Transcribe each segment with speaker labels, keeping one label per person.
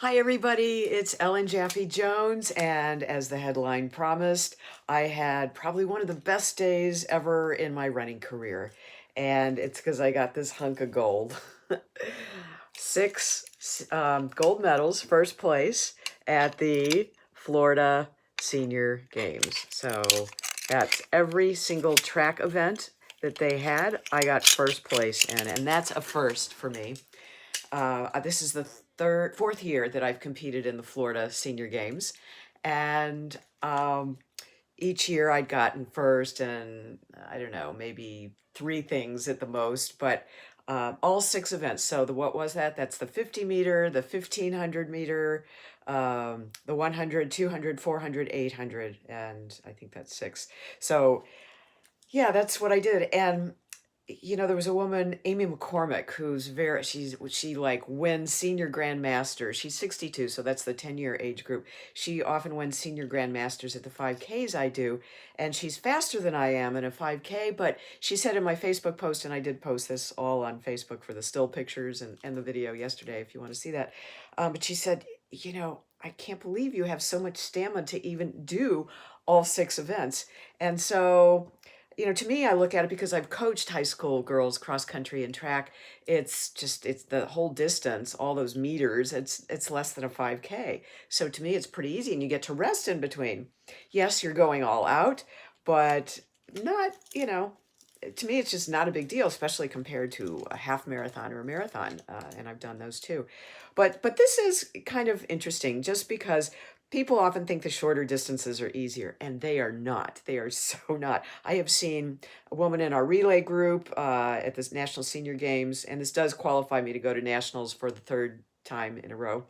Speaker 1: Hi, everybody. It's Ellen Jaffe Jones. And as the headline promised, I had probably one of the best days ever in my running career. And it's because I got this hunk of gold. Six gold medals, first place at the Florida Senior Games. So that's every single track event that they had. I got first place in, and that's a first for me. This is the fourth year that I've competed in the Florida Senior Games, and each year I'd gotten first, and I don't know, maybe three things at the most, but all six events. So what was that? That's the 50 meter, the 1500 meter, the 100, 200, 400, 800, and I think that's six. So yeah, that's what I did. And there was a woman, Amy McCormick, who's she like wins senior grandmasters. She's 62, so that's the 10-year age group. She often wins senior grandmasters at the 5Ks I do, and she's faster than I am in a 5K, but she said in my Facebook post, and I did post this all on Facebook for the still pictures and the video yesterday, if you want to see that. But she said, I can't believe you have so much stamina to even do all six events. And so to me, I look at it because I've coached high school girls cross country and track. It's the whole distance, all those meters. It's less than a 5K. So to me, it's pretty easy, and you get to rest in between. Yes, you're going all out, but not, to me, it's just not a big deal, especially compared to a half marathon or a marathon. And I've done those too. But this is kind of interesting just because people often think the shorter distances are easier, and they are not. They are so not. I have seen a woman in our relay group at this National Senior Games, and this does qualify me to go to nationals for the third time in a row.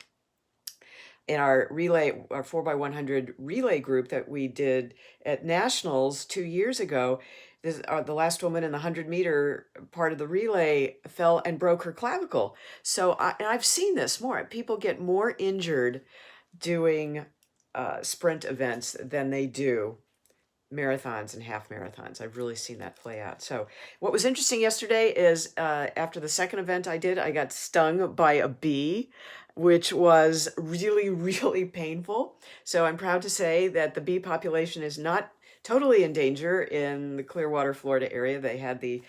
Speaker 1: In our 4x100 relay group that we did at nationals 2 years ago, the last woman in the 100-meter part of the relay fell and broke her clavicle. So I've seen this more. People get more injured doing sprint events than they do marathons and half marathons. I've really seen that play out. So what was interesting yesterday is after the second event I did, I got stung by a bee, which was really, really painful. So I'm proud to say that the bee population is not totally in danger in the Clearwater, Florida area. They had the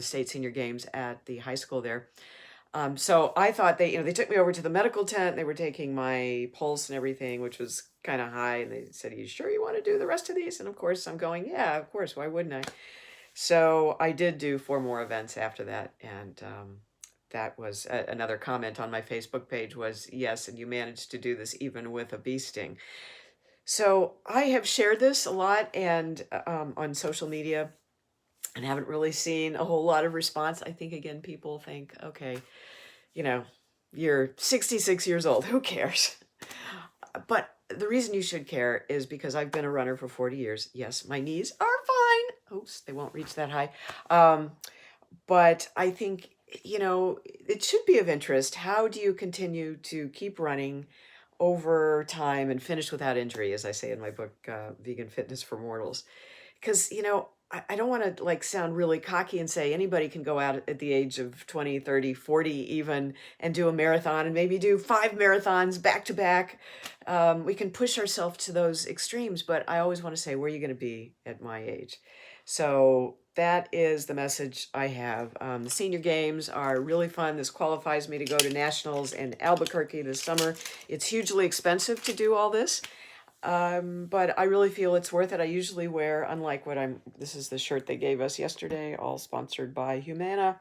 Speaker 1: state senior games at the high school there. So I thought they took me over to the medical tent. They were taking my pulse and everything, which was kind of high. And they said, "Are you sure you want to do the rest of these?" And of course I'm going, yeah, of course. Why wouldn't I? So I did do 4 more events after that. And that was another comment on my Facebook page was, yes, and you managed to do this even with a bee sting. So I have shared this a lot and on social media, and haven't really seen a whole lot of response. I think, again, people think, okay, you're 66 years old. Who cares? But the reason you should care is because I've been a runner for 40 years. Yes, my knees are fine. Oops, they won't reach that high. But I think, it should be of interest. How do you continue to keep running over time and finish without injury, as I say in my book, Vegan Fitness for Mortals? Because, I don't want to like sound really cocky and say anybody can go out at the age of 20, 30, 40 even and do a marathon and maybe do 5 marathons back to back. We can push ourselves to those extremes, but I always want to say, where are you going to be at my age? So that is the message I have. The senior games are really fun. This qualifies me to go to nationals in Albuquerque this summer. It's hugely expensive to do all this. But I really feel it's worth it. I usually wear, unlike this is the shirt they gave us yesterday, all sponsored by Humana.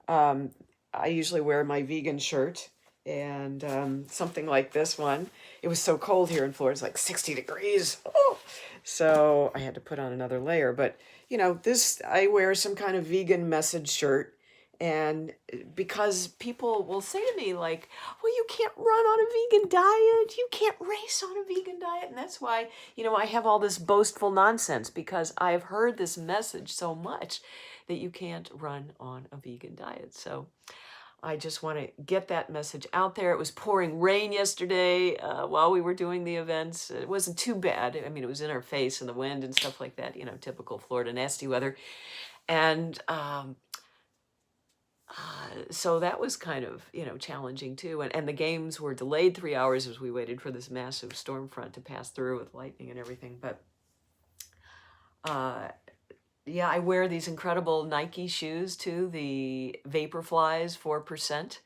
Speaker 1: I usually wear my vegan shirt and something like this one. It was so cold here in Florida, it's like 60 degrees. Oh! So I had to put on another layer. But, I wear some kind of vegan message shirt. And because people will say to me, like, well, you can't run on a vegan diet. You can't race on a vegan diet. And that's why, I have all this boastful nonsense, because I've heard this message so much that you can't run on a vegan diet. So I just want to get that message out there. It was pouring rain yesterday while we were doing the events. It wasn't too bad. I mean, it was in our face and the wind and stuff like that, typical Florida nasty weather. And So that was kind of, challenging too. And the games were delayed 3 hours as we waited for this massive storm front to pass through with lightning and everything. But uh, yeah, I wear these incredible Nike shoes too, the Vaporflies 4%.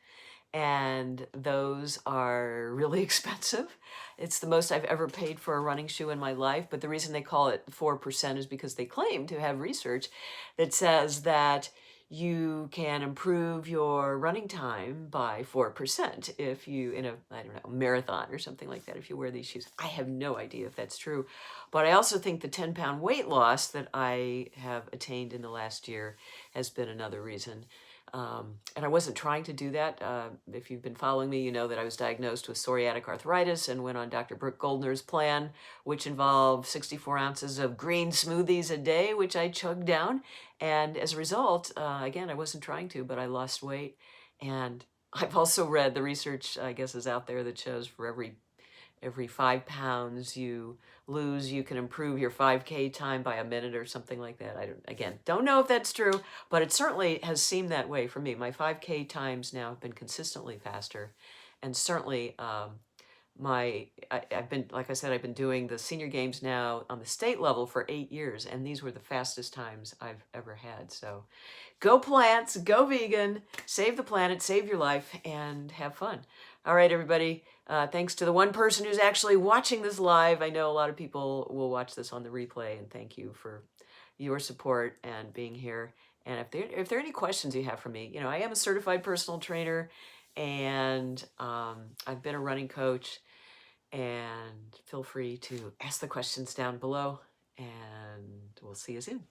Speaker 1: And those are really expensive. It's the most I've ever paid for a running shoe in my life. But the reason they call it 4% is because they claim to have research that says that you can improve your running time by 4% if you, in a, I don't know, marathon or something like that, if you wear these shoes. I have no idea if that's true. But I also think the 10-pound weight loss that I have attained in the last year has been another reason. And I wasn't trying to do that. If you've been following me, you know that I was diagnosed with psoriatic arthritis and went on Dr. Brooke Goldner's plan, which involved 64 ounces of green smoothies a day, which I chugged down. And as a result, again, I wasn't trying to, but I lost weight. And I've also read the research, I guess, is out there that shows for every 5 pounds you lose, you can improve your 5K time by a minute or something like that. Don't know if that's true, but it certainly has seemed that way for me. My 5K times now have been consistently faster, and certainly I've been, like I said, I've been doing the senior games now on the state level for 8 years, and these were the fastest times I've ever had. So go plants, go vegan, save the planet, save your life, and have fun. All right, everybody. Thanks to the one person who's actually watching this live. I know a lot of people will watch this on the replay, and thank you for your support and being here. And if there are any questions you have for me, I am a certified personal trainer, and I've been a running coach, and feel free to ask the questions down below, and we'll see you soon.